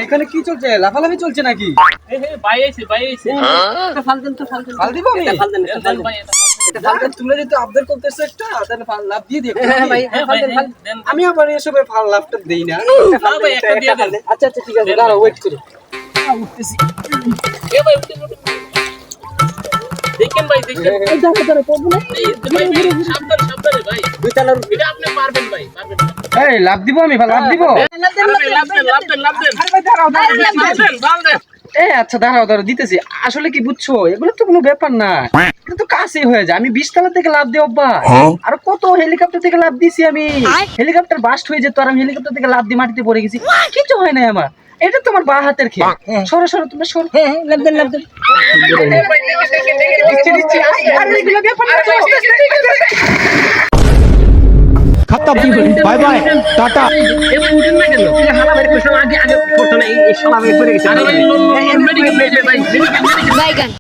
এখানে কি চলছে? লাফালাফি চলছে নাকি? ভাই আইছে ফাল দিব আমি? তোমরা যেহেতু আবদার করতেছো একটা, তাহলে ফাল লাভ দিয়ে দিই। আমি আবার এসবের ফাল লাভটা দেই না। ভাই, একটা দিয়ে দেন। আচ্ছা ঠিক আছে, দাঁড়াও, ওয়েট করো। উঠতেছি। দেখেন ভাই, দেখেন এই দাঁড়াও, পড়বো না। সাবধানে ভাই, এটা আপনি পারবেন ভাই, পারবেন। এই লাভ দিব আমি, লাভ দিব। লাভ দেন। আরে ভাই দাঁড়াও, বাল দেন। এই আচ্ছা দাঁড়াও দিতেছি। আসলে কি বুঝছো, এগুলো তো কোনো ব্যাপার না, এটা তো কাছেই হয়ে যায়। আমি 20 তলা থেকে লাভ দিই অব্বা, আর কত হেলিকপ্টার থেকে লাভ দিছি আমি। হেলিকপ্টার বাস্ট হয়ে যেত আর আমি হেলিকপ্টার থেকে লাভ দিয়ে মাটিতে পড়ে গেছি, কিছু হয় না আমার। এটা তোমার বা হাতের খেল। সরো তুমি সরো। লাভ দেন। দিচ্ছি। আরে এগুলো ব্যাপার না তো। खत्म बाय बाय टाटा এবার উঠেন না কেন? হালা বের করছো, আগে করতো না, এই শালা বের করে গেছে। আরে ভাই, মেডিকেল ভাই, বাইগান